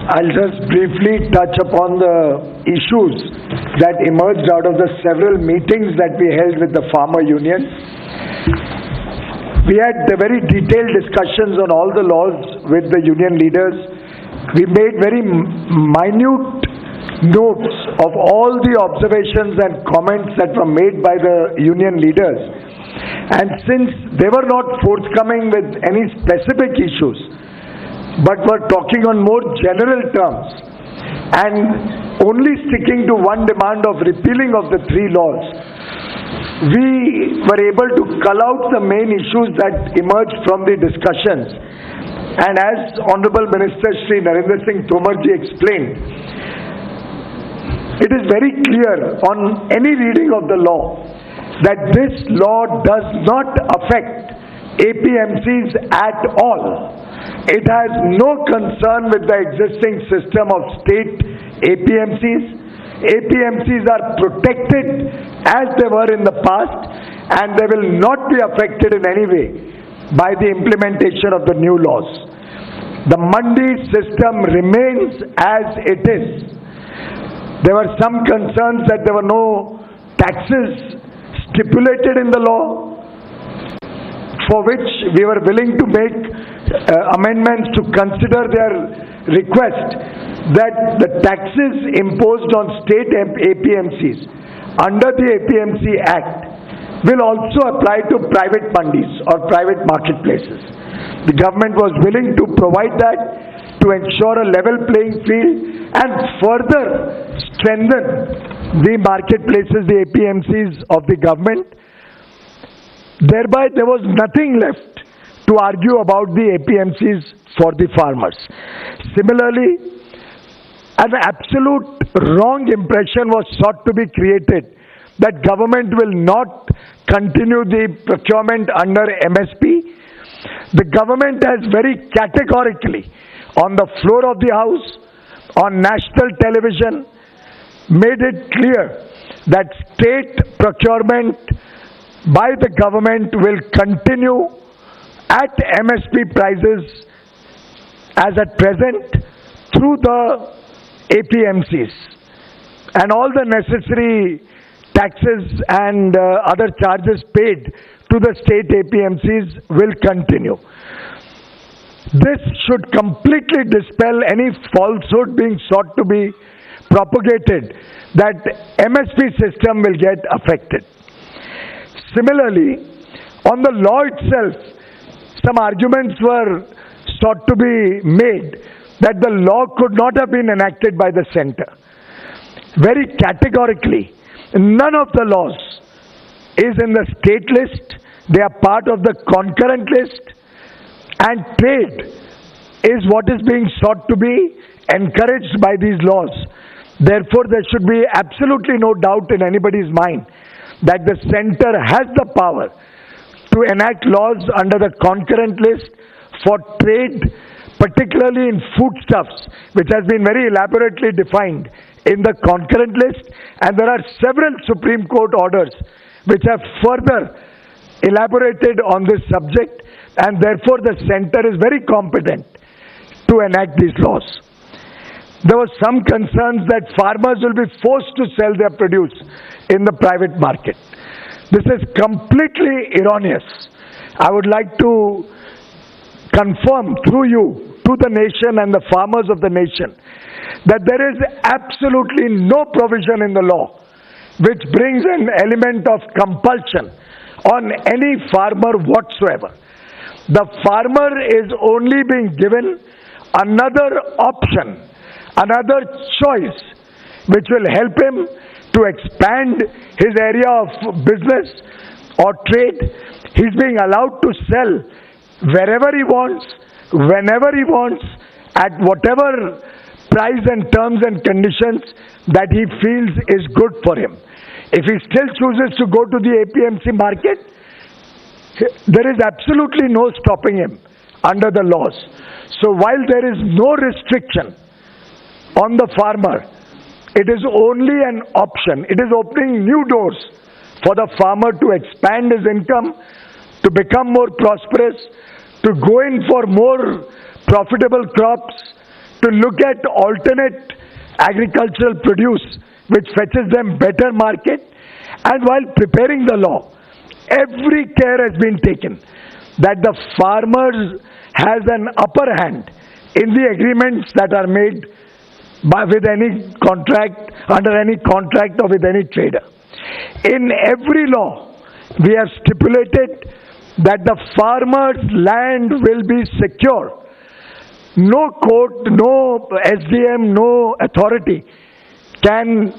I'll just briefly touch upon the issues that emerged out of the several meetings that we held with the farmer unions. We had very detailed discussions on all the laws with the union leaders. We made very minute notes of all the observations and comments that were made by the union leaders. And since they were not forthcoming with any specific issues, but were talking on more general terms and only sticking to one demand of repealing of the three laws, we were able to cull out the main issues that emerged from the discussions. And as Honorable Minister Shri Narendra Singh Tomarji explained, it is very clear on any reading of the law that this law does not affect APMCs at all. It has no concern with the existing system of state APMCs. APMCs are protected as they were in the past, and they will not be affected in any way by the implementation of the new laws. The mandi system remains as it is. There were some concerns that there were no taxes stipulated in the law, for which we were willing to make amendments to consider their request that the taxes imposed on state APMCs under the APMC Act will also apply to private mandis or private marketplaces. The government was willing to provide that to ensure a level playing field and further strengthen the marketplaces, the APMCs of the government. Thereby, there was nothing left to argue about the APMCs for the farmers. Similarly, an absolute wrong impression was sought to be created that government will not continue the procurement under MSP. The government has very categorically, on the floor of the House, on national television, made it clear that state procurement by the government will continue at MSP prices as at present through the APMCs, and all the necessary taxes and other charges paid to the state APMCs will continue. This should completely dispel any falsehood being sought to be propagated that MSP system will get affected. Similarly, on the law itself, some arguments were sought to be made that the law could not have been enacted by the center. Very categorically, none of the laws is in the state list. They are part of the concurrent list, and trade is what is being sought to be encouraged by these laws. Therefore, there should be absolutely no doubt in anybody's mind that the center has the power to enact laws under the concurrent list for trade, particularly in foodstuffs, which has been very elaborately defined in the concurrent list, and there are several Supreme Court orders which have further elaborated on this subject, and therefore the center is very competent to enact these laws. There were some concerns that farmers will be forced to sell their produce in the private market. This is completely erroneous. I would like to confirm through you to the nation and the farmers of the nation that there is absolutely no provision in the law which brings an element of compulsion on any farmer whatsoever. The farmer is only being given another option, another choice, which will help him to expand his area of business or trade. He's being allowed to sell wherever he wants, whenever he wants, at whatever price and terms and conditions that he feels is good for him. If he still chooses to go to the APMC market, there is absolutely no stopping him under the laws. So while there is no restriction on the farmer, it is only an option. It is opening new doors for the farmer to expand his income, to become more prosperous, to go in for more profitable crops, to look at alternate agricultural produce which fetches them better market, and while preparing the law, every care has been taken that the farmers has an upper hand in the agreements that are made with any contract, under any contract or with any trader. In every law, we have stipulated that the farmer's land will be secure. No court, no SDM, no authority can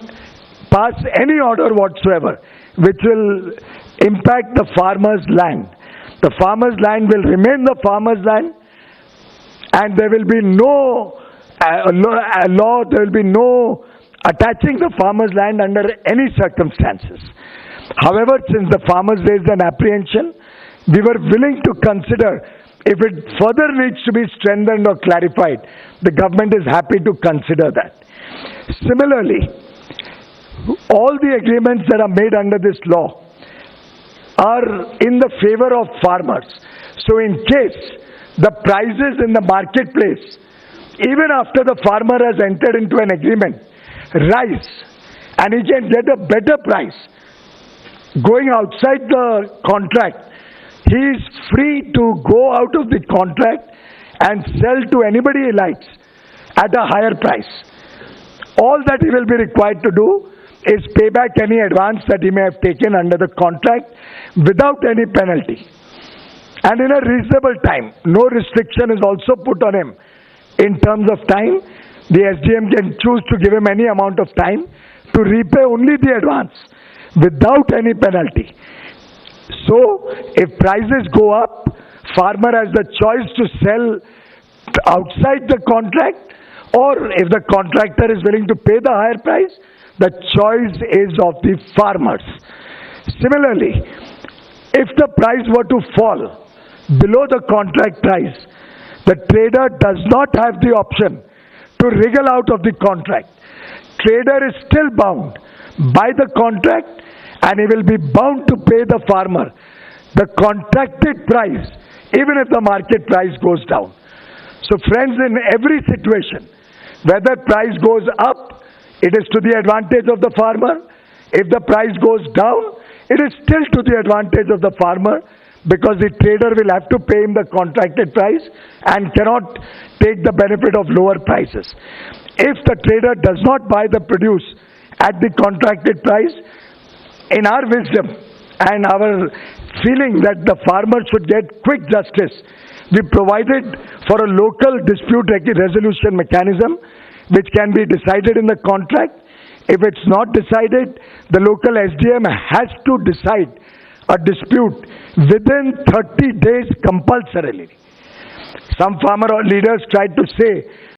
pass any order whatsoever which will impact the farmer's land. The farmer's land will remain the farmer's land, and there will be no law, there will be no attaching the farmer's land under any circumstances. However, since the farmers raised an apprehension, we were willing to consider if it further needs to be strengthened or clarified. The government is happy to consider that. Similarly, all the agreements that are made under this law are in the favor of farmers. So in case the prices in the marketplace, even after the farmer has entered into an agreement, rise and he can get a better price going outside the contract, he is free to go out of the contract and sell to anybody he likes at a higher price. All that he will be required to do is pay back any advance that he may have taken under the contract without any penalty, and in a reasonable time. No restriction is also put on him in terms of time. The SDM can choose to give him any amount of time to repay only the advance without any penalty. So if prices go up, farmer has the choice to sell outside the contract, or if the contractor is willing to pay the higher price, the choice is of the farmers. Similarly, if the price were to fall below the contract price, the trader does not have the option to wriggle out of the contract. Trader is still bound by the contract, and he will be bound to pay the farmer the contracted price even if the market price goes down. So friends, in every situation, whether price goes up, it is to the advantage of the farmer. If the price goes down, it is still to the advantage of the farmer, because the trader will have to pay him the contracted price and cannot take the benefit of lower prices. If the trader does not buy the produce at the contracted price, in our wisdom and our feeling that the farmer should get quick justice, we provided for a local dispute resolution mechanism which can be decided in the contract. If it's not decided, the local SDM has to decide a dispute within 30 days compulsorily. Some farmer leaders tried to say